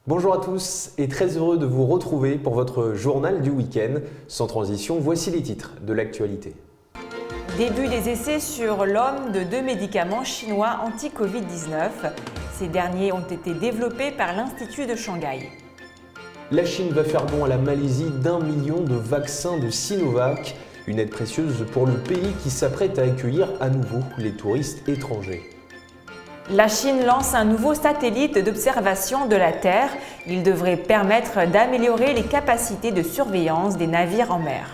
Bonjour à tous et très heureux de vous retrouver pour votre journal du week-end. Sans transition, voici les titres de l'actualité. Début des essais sur l'homme de 2 médicaments chinois anti-Covid-19. Ces derniers ont été développés par l'Institut de Shanghai. La Chine va faire don à la Malaisie d'1 million de vaccins de Sinovac, une aide précieuse pour le pays qui s'apprête à accueillir à nouveau les touristes étrangers. La Chine lance un nouveau satellite d'observation de la Terre. Il devrait permettre d'améliorer les capacités de surveillance des navires en mer.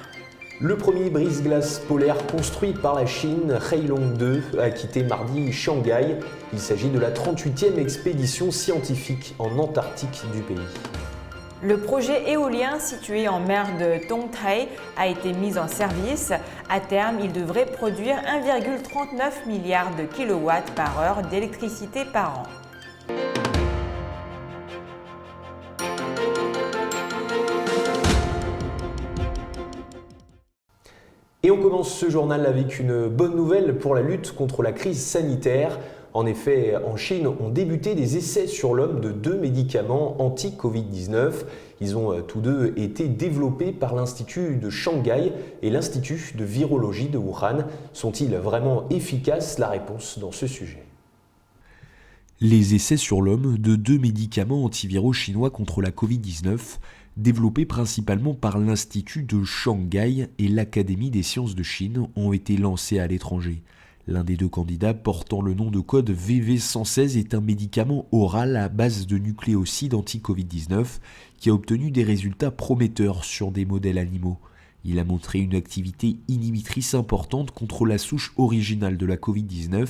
Le premier brise-glace polaire construit par la Chine, Heilong 2, a quitté mardi Shanghai. Il s'agit de la 38e expédition scientifique en Antarctique du pays. Le projet éolien situé en mer de Tongtai a été mis en service. À terme, il devrait produire 1,39 milliard de kilowatts par heure d'électricité par an. Et on commence ce journal avec une bonne nouvelle pour la lutte contre la crise sanitaire. En effet, en Chine ont débuté des essais sur l'homme de 2 médicaments anti-Covid-19. Ils ont tous deux été développés par l'Institut de Shanghai et l'Institut de virologie de Wuhan. Sont-ils vraiment efficaces? La réponse dans ce sujet. Les essais sur l'homme de 2 médicaments antiviraux chinois contre la Covid-19, développés principalement par l'Institut de Shanghai et l'Académie des sciences de Chine, ont été lancés à l'étranger. L'un des deux candidats, portant le nom de code VV116, est un médicament oral à base de nucléosides anti-Covid-19 qui a obtenu des résultats prometteurs sur des modèles animaux. Il a montré une activité inhibitrice importante contre la souche originale de la Covid-19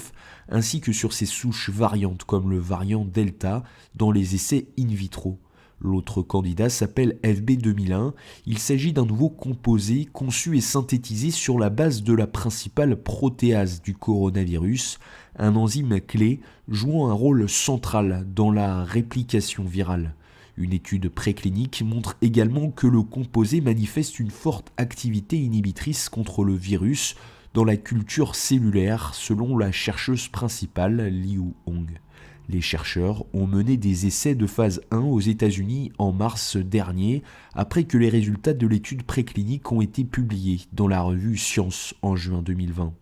ainsi que sur ses souches variantes comme le variant Delta dans les essais in vitro. L'autre candidat s'appelle FB2001. Il s'agit d'un nouveau composé conçu et synthétisé sur la base de la principale protéase du coronavirus, un enzyme clé jouant un rôle central dans la réplication virale. Une étude préclinique montre également que le composé manifeste une forte activité inhibitrice contre le virus dans la culture cellulaire, selon la chercheuse principale Liu Hong. Les chercheurs ont mené des essais de phase 1 aux États-Unis en mars dernier, après que les résultats de l'étude préclinique ont été publiés dans la revue Science en juin 2020.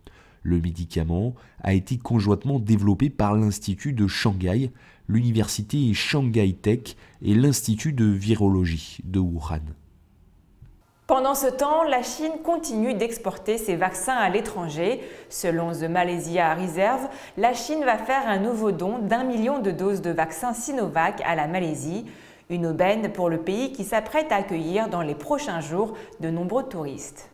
Le médicament a été conjointement développé par l'Institut de Shanghai, l'Université Shanghai Tech et l'Institut de virologie de Wuhan. Pendant ce temps, la Chine continue d'exporter ses vaccins à l'étranger. Selon The Malaysia Reserve, la Chine va faire un nouveau don d'1 million de doses de vaccins Sinovac à la Malaisie. Une aubaine pour le pays qui s'apprête à accueillir dans les prochains jours de nombreux touristes.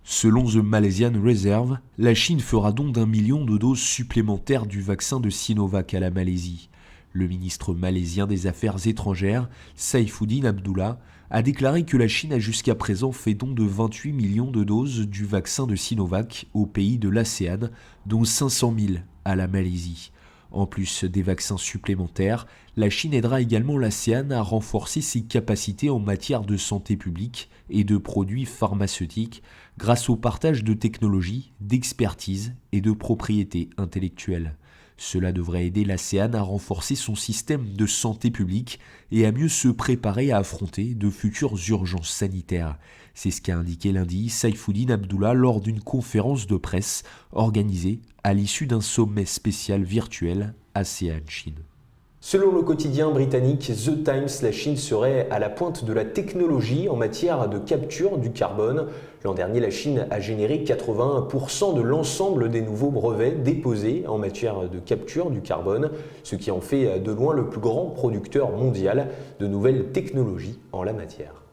Selon The Malaysian Reserve, la Chine fera don d'1 million de doses supplémentaires du vaccin de Sinovac à la Malaisie. Le ministre malaisien des Affaires étrangères, Saifuddin Abdullah, a déclaré que la Chine a jusqu'à présent fait don de 28 millions de doses du vaccin de Sinovac aux pays de l'ASEAN, dont 500 000 à la Malaisie. En plus des vaccins supplémentaires, la Chine aidera également l'ASEAN à renforcer ses capacités en matière de santé publique et de produits pharmaceutiques grâce au partage de technologies, d'expertise et de propriété intellectuelle. Cela devrait aider l'ASEAN à renforcer son système de santé publique et à mieux se préparer à affronter de futures urgences sanitaires. C'est ce qu'a indiqué lundi Saifuddin Abdullah lors d'une conférence de presse organisée à l'issue d'un sommet spécial virtuel ASEAN-Chine. Selon le quotidien britannique The Times, la Chine serait à la pointe de la technologie en matière de capture du carbone. L'an dernier, la Chine a généré 81% de l'ensemble des nouveaux brevets déposés en matière de capture du carbone, ce qui en fait de loin le plus grand producteur mondial de nouvelles technologies en la matière.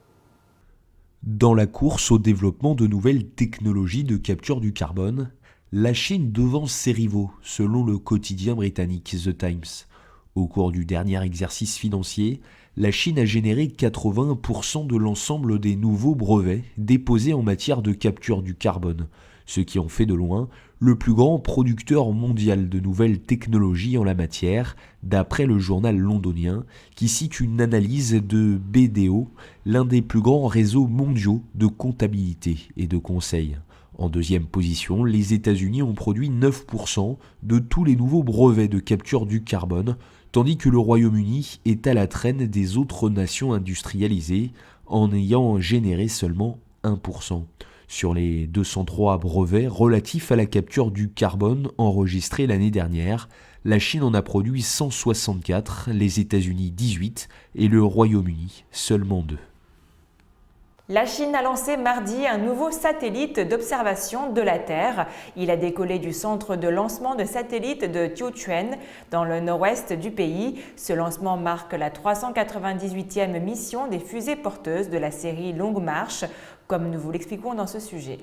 Dans la course au développement de nouvelles technologies de capture du carbone, la Chine devance ses rivaux, selon le quotidien britannique The Times. Au cours du dernier exercice financier, la Chine a généré 81% de l'ensemble des nouveaux brevets déposés en matière de capture du carbone, ce qui en fait de loin le plus grand producteur mondial de nouvelles technologies en la matière, d'après le journal londonien, qui cite une analyse de BDO, l'un des plus grands réseaux mondiaux de comptabilité et de conseil. En deuxième position, les États-Unis ont produit 9% de tous les nouveaux brevets de capture du carbone, tandis que le Royaume-Uni est à la traîne des autres nations industrialisées en ayant généré seulement 1%. Sur les 203 brevets relatifs à la capture du carbone enregistrés l'année dernière, la Chine en a produit 164, les États-Unis 18 et le Royaume-Uni seulement 2. La Chine a lancé mardi un nouveau satellite d'observation de la Terre. Il a décollé du centre de lancement de satellites de Jiuquan, dans le nord-ouest du pays. Ce lancement marque la 398e mission des fusées porteuses de la série Longue Marche, comme nous vous l'expliquons dans ce sujet.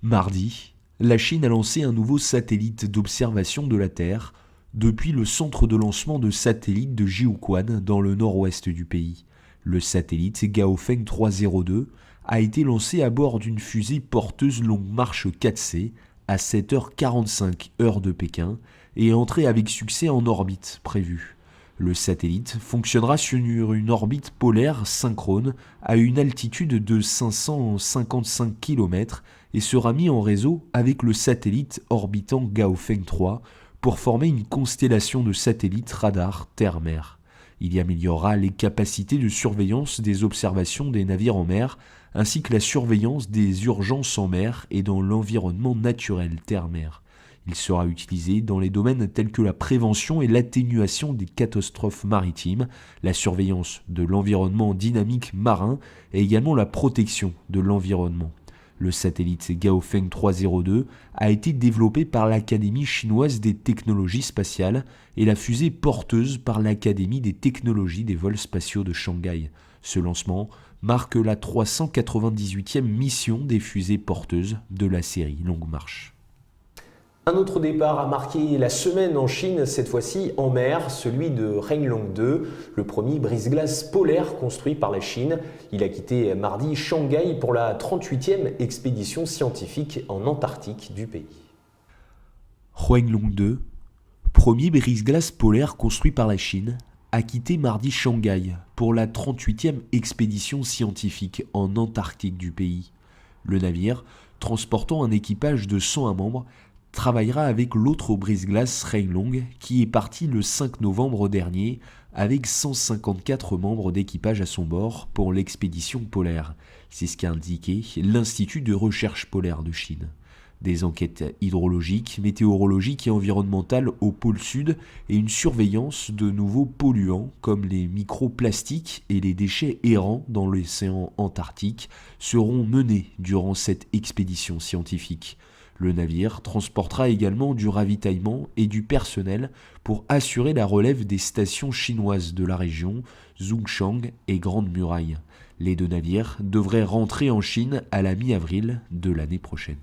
Mardi, la Chine a lancé un nouveau satellite d'observation de la Terre depuis le centre de lancement de satellites de Jiuquan, dans le nord-ouest du pays. Le satellite Gaofen 302 a été lancé à bord d'une fusée porteuse Longue Marche 4C à 7h45 heure de Pékin et est entré avec succès en orbite prévue. Le satellite fonctionnera sur une orbite polaire synchrone à une altitude de 555 km et sera mis en réseau avec le satellite orbitant Gaofen 3 pour former une constellation de satellites radars terre-mer. Il y améliorera les capacités de surveillance des observations des navires en mer, ainsi que la surveillance des urgences en mer et dans l'environnement naturel terre-mer. Il sera utilisé dans les domaines tels que la prévention et l'atténuation des catastrophes maritimes, la surveillance de l'environnement dynamique marin et également la protection de l'environnement. Le satellite Gaofen 302 a été développé par l'Académie chinoise des technologies spatiales et la fusée porteuse par l'Académie des technologies des vols spatiaux de Shanghai. Ce lancement marque la 398e mission des fusées porteuses de la série Longue Marche. Un autre départ a marqué la semaine en Chine, cette fois-ci en mer, celui de Henglong 2, le premier brise-glace polaire construit par la Chine. Il a quitté mardi Shanghai pour la 38e expédition scientifique en Antarctique du pays. Henglong 2, premier brise-glace polaire construit par la Chine, a quitté mardi Shanghai pour la 38e expédition scientifique en Antarctique du pays. Le navire, transportant un équipage de 101 membres, travaillera avec l'autre brise-glace Henglong qui est parti le 5 novembre dernier avec 154 membres d'équipage à son bord pour l'expédition polaire. C'est ce qu'a indiqué l'Institut de recherche polaire de Chine. Des enquêtes hydrologiques, météorologiques et environnementales au pôle sud et une surveillance de nouveaux polluants comme les microplastiques et les déchets errants dans l'océan Antarctique seront menées durant cette expédition scientifique. Le navire transportera également du ravitaillement et du personnel pour assurer la relève des stations chinoises de la région, Zhongshan et Grande Muraille. Les deux navires devraient rentrer en Chine à la mi-avril de l'année prochaine.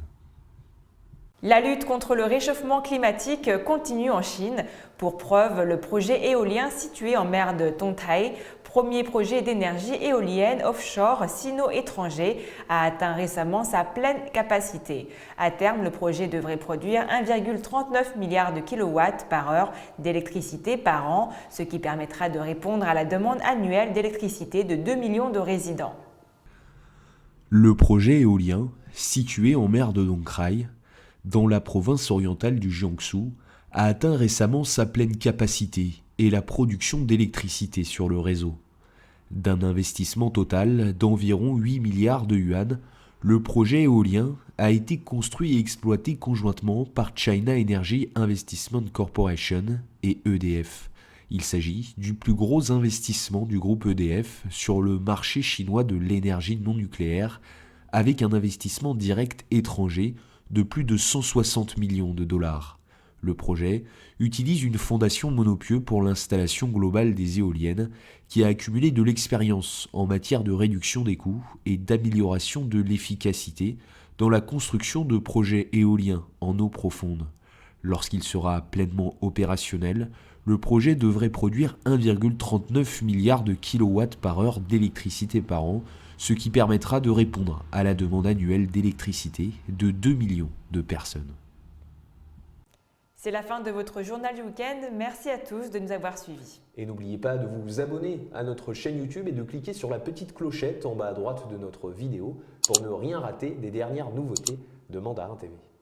La lutte contre le réchauffement climatique continue en Chine. Pour preuve, le projet éolien situé en mer de Tongtai, premier projet d'énergie éolienne offshore sino-étranger, a atteint récemment sa pleine capacité. À terme, le projet devrait produire 1,39 milliard de kilowatts par heure d'électricité par an, ce qui permettra de répondre à la demande annuelle d'électricité de 2 millions de résidents. Le projet éolien, situé en mer de Dongrai, dans la province orientale du Jiangsu, a atteint récemment sa pleine capacité et la production d'électricité sur le réseau. D'un investissement total d'environ 8 milliards de yuan, le projet éolien a été construit et exploité conjointement par China Energy Investment Corporation et EDF. Il s'agit du plus gros investissement du groupe EDF sur le marché chinois de l'énergie non nucléaire, avec un investissement direct étranger de plus de 160 millions de dollars. Le projet utilise une fondation Monopieux pour l'installation globale des éoliennes qui a accumulé de l'expérience en matière de réduction des coûts et d'amélioration de l'efficacité dans la construction de projets éoliens en eau profonde. Lorsqu'il sera pleinement opérationnel, le projet devrait produire 1,39 milliard de kilowatts par heure d'électricité par an, ce qui permettra de répondre à la demande annuelle d'électricité de 2 millions de personnes. C'est la fin de votre journal du week-end. Merci à tous de nous avoir suivis. Et n'oubliez pas de vous abonner à notre chaîne YouTube et de cliquer sur la petite clochette en bas à droite de notre vidéo pour ne rien rater des dernières nouveautés de Mandarin TV.